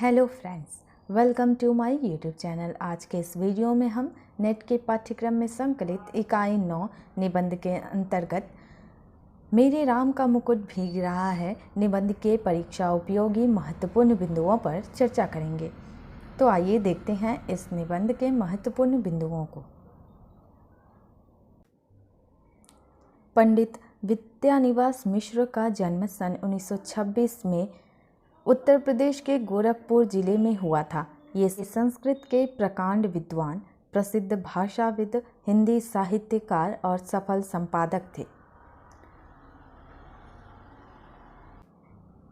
Hello friends, welcome to my YouTube channel. आज के इस वीडियो में हम नेट के पाठ्यक्रम में संकलित इकाई 9 निबंध के अंतर्गत मेरे राम का मुकुट भीग रहा है निबंध के परीक्षा उपयोगी महत्वपूर्ण बिंदुओं पर चर्चा करेंगे। तो आइए देखते हैं इस निबंध के महत्वपूर्ण बिंदुओं को। पंडित विद्यानिवास मिश्र का जन्म सन 1926 में उत्तर प्रदेश के गोरखपुर जिले में हुआ था। ये संस्कृत के प्रकांड विद्वान, प्रसिद्ध भाषाविद, हिंदी साहित्यकार और सफल संपादक थे।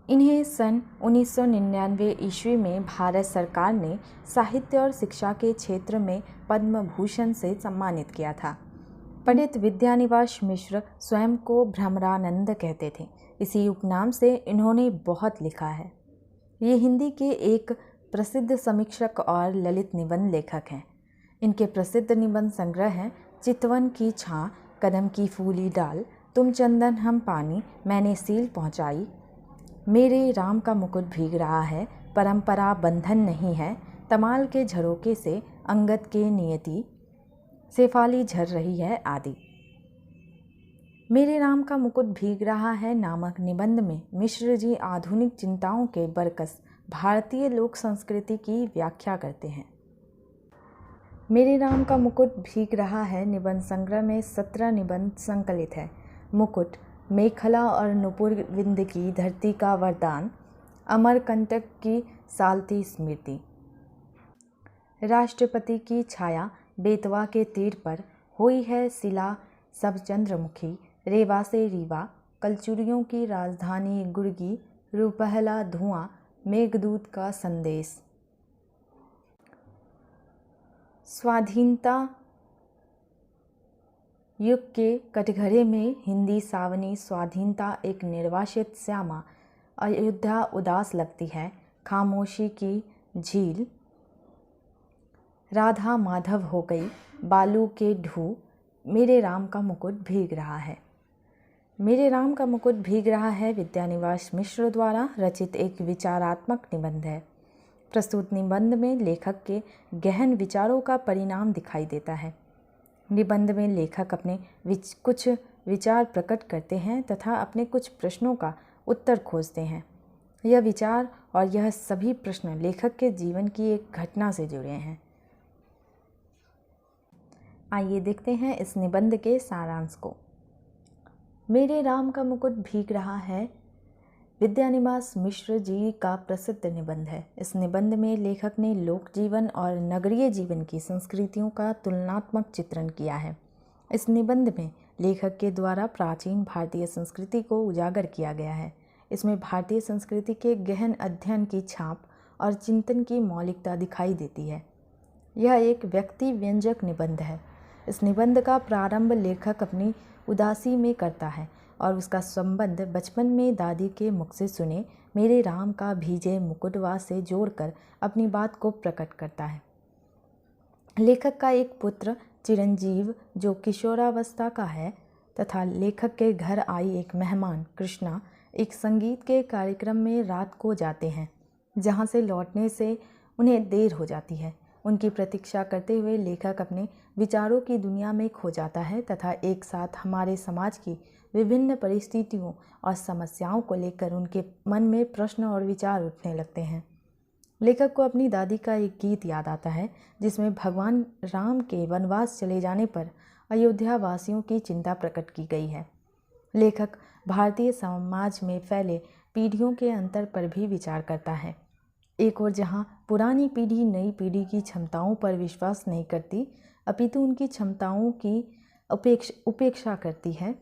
इन्हें सन 1999 ईस्वी में भारत सरकार ने साहित्य और शिक्षा के क्षेत्र में पद्म भूषण से सम्मानित किया था। पंडित विद्यानिवास मिश्र स्वयं को भ्रमरानंद कहते थे। इसी उपनाम से इन्होंने बहुत लिखा है। ये हिंदी के एक प्रसिद्ध समीक्षक और ललित निबंध लेखक हैं। इनके प्रसिद्ध निबंध संग्रह हैं चितवन की छां, कदम की फूली डाल, तुम चंदन हम पानी, मैंने सील पहुंचाई, मेरे राम का मुकुट भीग रहा है, परंपरा बंधन नहीं है, तमाल के झरोके से अंगद के नियति, शेफाली झर रही है आदि। मेरे राम का मुकुट भीग रहा है नामक निबंध में मिश्र जी आधुनिक चिंताओं के बरकस भारतीय लोक संस्कृति की व्याख्या करते हैं। मेरे राम का मुकुट भीग रहा है निबंध संग्रह में 17 निबंध संकलित है। मुकुट, मेखला और नुपुर विंद की धरती का वरदान, अमरकंटक की सालती स्मृति, राष्ट्रपति की छाया, बेतवा के तीर पर, हुई है शिला सब चंद्रमुखी, रेवा से रीवा, कलचुरियों की राजधानी गुर्गी, रुपहला धुआं, मेघदूत का संदेश। स्वाधीनता युग के कटघरे में हिंदी सावनी स्वाधीनता एक निर्वासित श्यामा, अयोध्या उदास लगती है, खामोशी की झील, राधा माधव हो गई, बालू के ढू, मेरे राम का मुकुट भीग रहा है। मेरे राम का मुकुट भीग रहा है विद्यानिवास मिश्र द्वारा रचित एक विचारात्मक निबंध है। प्रस्तुत निबंध में लेखक के गहन विचारों का परिणाम दिखाई देता है। निबंध में लेखक अपने कुछ विचार प्रकट करते हैं तथा अपने कुछ प्रश्नों का उत्तर खोजते हैं। यह विचार और यह सभी प्रश्न लेखक के जीवन की एक घटना से जुड़े हैं। आइए देखते हैं इस निबंध के सारांश को। मेरे राम का मुकुट भीग रहा है विद्यानिवास मिश्र जी का प्रसिद्ध निबंध है। इस निबंध में लेखक ने लोक जीवन और नगरीय जीवन की संस्कृतियों का तुलनात्मक चित्रण किया है। इस निबंध में लेखक के द्वारा प्राचीन भारतीय संस्कृति को उजागर किया गया है। इसमें भारतीय संस्कृति के गहन अध्ययन की छाप और चिंतन की मौलिकता दिखाई देती है। यह एक व्यक्ति व्यंजक निबंध है। इस निबंध का प्रारंभ लेखक अपनी उदासी में करता है और उसका संबंध बचपन में दादी के मुख से सुने मेरे राम का भीजे मुकुटवा से जोड़कर अपनी बात को प्रकट करता है। लेखक का एक पुत्र चिरंजीव जो किशोरावस्था का है तथा लेखक के घर आई एक मेहमान कृष्णा एक संगीत के कार्यक्रम में रात को जाते हैं, जहाँ से लौटने से उन्हें देर हो जाती है। उनकी प्रतीक्षा करते हुए लेखक अपने विचारों की दुनिया में खो जाता है तथा एक साथ हमारे समाज की विभिन्न परिस्थितियों और समस्याओं को लेकर उनके मन में प्रश्न और विचार उठने लगते हैं। लेखक को अपनी दादी का एक गीत याद आता है जिसमें भगवान राम के वनवास चले जाने पर अयोध्या वासियों की चिंता प्रकट की गई है। लेखक भारतीय समाज में फैले पीढ़ियों के अंतर पर भी विचार करता है। एक और जहाँ पुरानी पीढ़ी नई पीढ़ी की क्षमताओं पर विश्वास नहीं करती अपितु उनकी क्षमताओं की उपेक्षा करती है,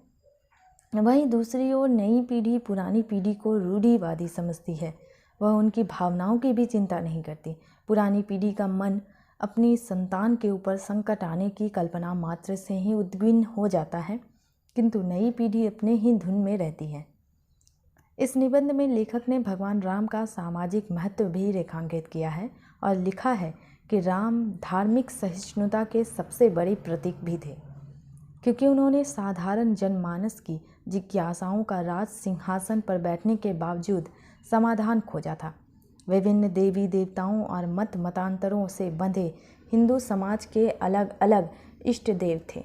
वहीं दूसरी ओर नई पीढ़ी पुरानी पीढ़ी को रूढ़िवादी समझती है। वह उनकी भावनाओं की भी चिंता नहीं करती। पुरानी पीढ़ी का मन अपनी संतान के ऊपर संकट आने की कल्पना मात्र से ही उद्विग्न हो जाता है, किंतु नई पीढ़ी अपने ही धुन में रहती है। इस निबंध में लेखक ने भगवान राम का सामाजिक महत्व भी रेखांकित किया है और लिखा है कि राम धार्मिक सहिष्णुता के सबसे बड़े प्रतीक भी थे, क्योंकि उन्होंने साधारण जनमानस की जिज्ञासाओं का राज सिंहासन पर बैठने के बावजूद समाधान खोजा था। विभिन्न देवी देवताओं और मत मतांतरों से बंधे हिंदू समाज के अलग अलग इष्ट देव थे,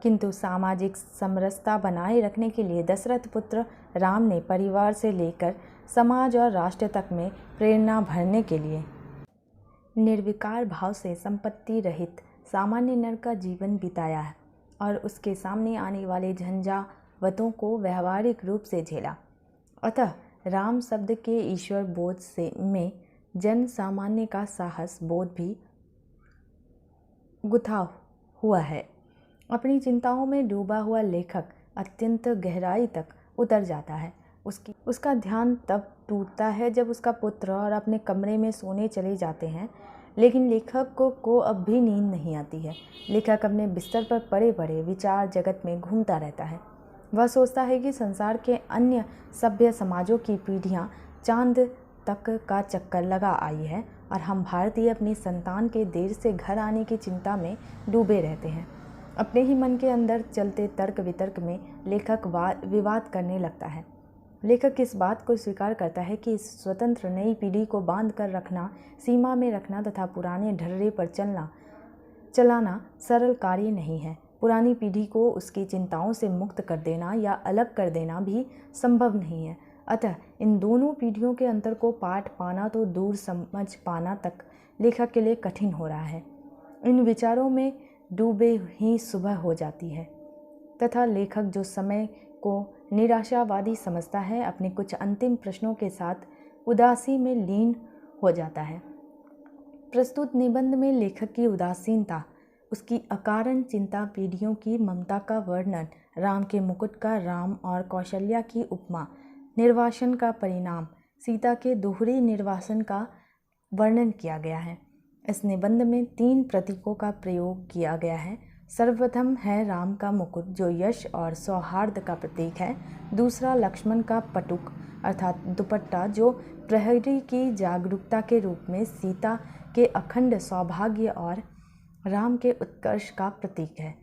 किंतु सामाजिक समरसता बनाए रखने के लिए दशरथ पुत्र राम ने परिवार से लेकर समाज और राष्ट्र तक में प्रेरणा भरने के लिए निर्विकार भाव से संपत्ति रहित सामान्य नर का जीवन बिताया है और उसके सामने आने वाले झंझावतों को व्यवहारिक रूप से झेला। अतः राम शब्द के ईश्वर बोध से में जन सामान्य का साहस बोध भी गुथा हुआ है। अपनी चिंताओं में डूबा हुआ लेखक अत्यंत गहराई तक उतर जाता है। उसका ध्यान तब टूटता है जब उसका पुत्र और अपने कमरे में सोने चले जाते हैं, लेकिन लेखक को अब भी नींद नहीं आती है। लेखक अपने बिस्तर पर पड़े पड़े विचार जगत में घूमता रहता है। वह सोचता है कि संसार के अन्य सभ्य समाजों की पीढ़ियां चांद तक का चक्कर लगा आई है और हम भारतीय अपनी संतान के देर से घर आने की चिंता में डूबे रहते हैं। अपने ही मन के अंदर चलते तर्क वितर्क में लेखक विवाद करने लगता है। लेखक इस बात को स्वीकार करता है कि स्वतंत्र नई पीढ़ी को बांध कर रखना, सीमा में रखना तथा पुराने ढर्रे पर चलाना सरल कार्य नहीं है। पुरानी पीढ़ी को उसकी चिंताओं से मुक्त कर देना या अलग कर देना भी संभव नहीं है। अतः इन दोनों पीढ़ियों के अंतर को पाठ पाना तो दूर समझ पाना तक लेखक के लिए कठिन हो रहा है। इन विचारों में डूबे ही सुबह हो जाती है तथा लेखक जो समय को निराशावादी समझता है, अपने कुछ अंतिम प्रश्नों के साथ उदासी में लीन हो जाता है। प्रस्तुत निबंध में लेखक की उदासीनता, उसकी अकारण चिंता, पीढ़ियों की ममता का वर्णन, राम के मुकुट का राम और कौशल्या की उपमा, निर्वासन का परिणाम, सीता के दोहरे निर्वासन का वर्णन किया गया है। इस निबंध में 3 प्रतीकों का प्रयोग किया गया है। सर्वप्रथम है राम का मुकुट जो यश और सौहार्द का प्रतीक है। दूसरा लक्ष्मण का पटुक अर्थात दुपट्टा जो प्रहरी की जागरूकता के रूप में सीता के अखंड सौभाग्य और राम के उत्कर्ष का प्रतीक है।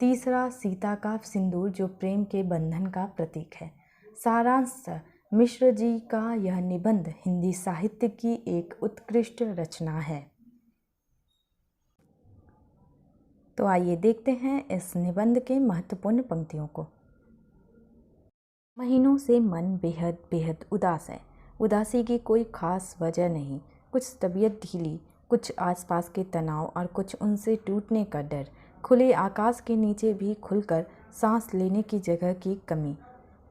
तीसरा सीता का सिंदूर जो प्रेम के बंधन का प्रतीक है। सारांश, मिश्र जी का यह निबंध हिंदी साहित्य की एक उत्कृष्ट रचना है। तो आइए देखते हैं इस निबंध के महत्वपूर्ण पंक्तियों को। महीनों से मन बेहद बेहद उदास है। उदासी की कोई खास वजह नहीं, कुछ तबीयत ढीली, कुछ आसपास के तनाव और कुछ उनसे टूटने का डर। खुले आकाश के नीचे भी खुलकर सांस लेने की जगह की कमी।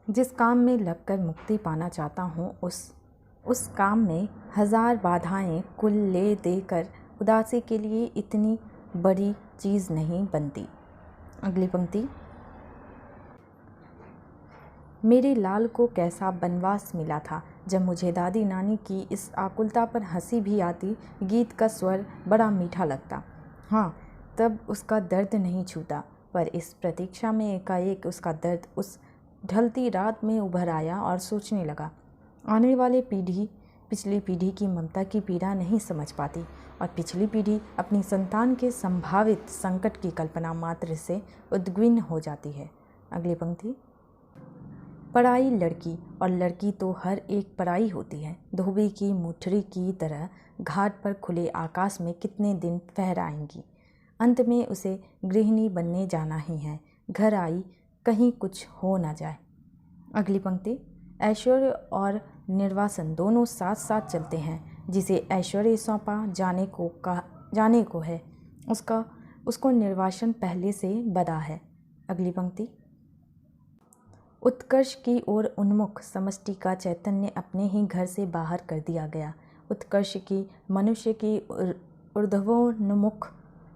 जिस काम में लगकर मुक्ति पाना चाहता हूँ उस काम में 1000 बाधाएं कुल ले देकर उदासी के लिए इतनी बड़ी चीज़ नहीं बनती। अगली पंक्ति, मेरे लाल को कैसा बनवास मिला था। जब मुझे दादी नानी की इस आकुलता पर हंसी भी आती, गीत का स्वर बड़ा मीठा लगता। हाँ, तब उसका दर्द नहीं छूटा, पर इस प्रतीक्षा में एकाएक उसका दर्द उस ढलती रात में उभर आया और सोचने लगा। आने वाली पीढ़ी पिछली पीढ़ी की ममता की पीड़ा नहीं समझ पाती और पिछली पीढ़ी अपनी संतान के संभावित संकट की कल्पना मात्र से उद्विग्न हो जाती है। अगली पंक्ति, पराई लड़की, और लड़की तो हर एक पराई होती है। धोबी की मुठरी की तरह घाट पर खुले आकाश में कितने दिन फहराएंगी। अंत में उसे गृहिणी बनने जाना ही है। घर आई, कहीं कुछ हो ना जाए। अगली पंक्ति, ऐश्वर्य और निर्वासन दोनों साथ साथ चलते हैं। जिसे ऐश्वर्य सौंपा जाने को है, उसको निर्वासन पहले से बदा है। अगली पंक्ति, उत्कर्ष की ओर उन्मुख समष्टि का चैतन्य अपने ही घर से बाहर कर दिया गया। उत्कर्ष की मनुष्य की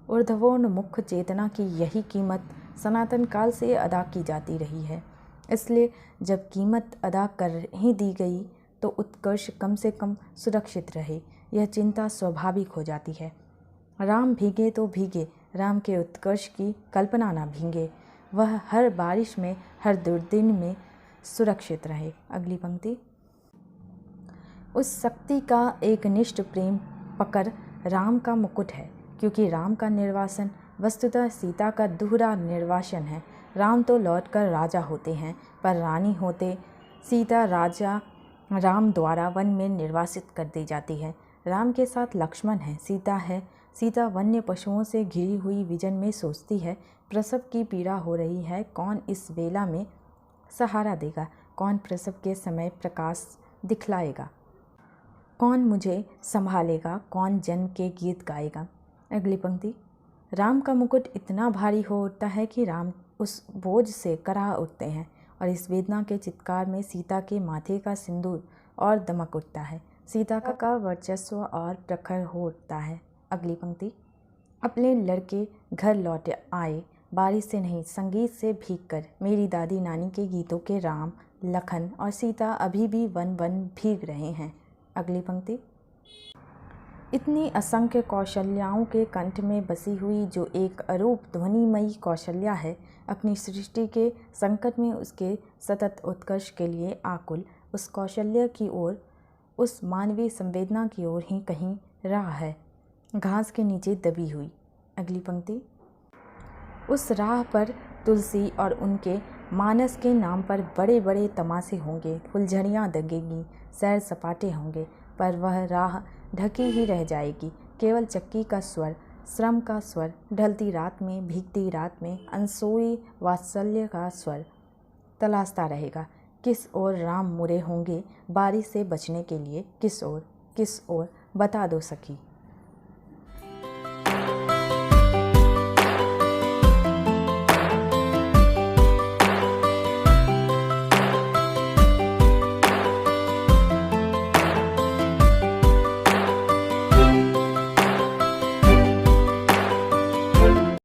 ऊर्ध्वोन्मुख चेतना की यही कीमत सनातन काल से अदा की जाती रही है। इसलिए जब कीमत अदा कर ही दी गई तो उत्कर्ष कम से कम सुरक्षित रहे, यह चिंता स्वाभाविक हो जाती है। राम भीगे तो भीगे, राम के उत्कर्ष की कल्पना न भीगे, वह हर बारिश में हर दुर्दिन में सुरक्षित रहे। अगली पंक्ति, उस शक्ति का एक निष्ठ प्रेम पकड़ राम का मुकुट है, क्योंकि राम का निर्वासन वस्तुतः सीता का दोहरा निर्वासन है। राम तो लौटकर राजा होते हैं, पर रानी होते सीता राजा राम द्वारा वन में निर्वासित कर दी जाती है। राम के साथ लक्ष्मण है, सीता है। सीता वन्य पशुओं से घिरी हुई विजन में सोचती है, प्रसव की पीड़ा हो रही है, कौन इस वेला में सहारा देगा, कौन प्रसव के समय प्रकाश दिखलाएगा, कौन मुझे संभालेगा, कौन जन्म के गीत गाएगा। अगली पंक्ति। राम का मुकुट इतना भारी हो उठता है कि राम उस बोझ से कराह उठते हैं और इस वेदना के चित्कार में सीता के माथे का सिंदूर और दमक उठता है। सीता का वर्चस्व और प्रखर हो उठता है। अगली पंक्ति। अपने लड़के घर लौट आए, बारिश से नहीं संगीत से भीग कर। मेरी दादी नानी के गीतों के राम, लखन और सीता अभी भी वन वन भीग रहे हैं। अगली पंक्ति। इतनी असंख्य कौशल्याओं के कंठ में बसी हुई जो एक अरूप ध्वनिमयी कौशल्या है, अपनी सृष्टि के संकट में उसके सतत उत्कर्ष के लिए आकुल, उस कौशल्य की ओर, उस मानवीय संवेदना की ओर ही कहीं राह है, घास के नीचे दबी हुई। अगली पंक्ति। उस राह पर तुलसी और उनके मानस के नाम पर बड़े बड़े तमाशे होंगे, फुलझड़ियाँ दगेंगी, सैर सपाटे होंगे, पर वह राह ढकी ही रह जाएगी। केवल चक्की का स्वर, श्रम का स्वर, ढलती रात में, भीगती रात में अनसोई वात्सल्य का स्वर तलाशता रहेगा। किस ओर राम मुड़े होंगे बारिश से बचने के लिए, किस ओर बता दो सखी।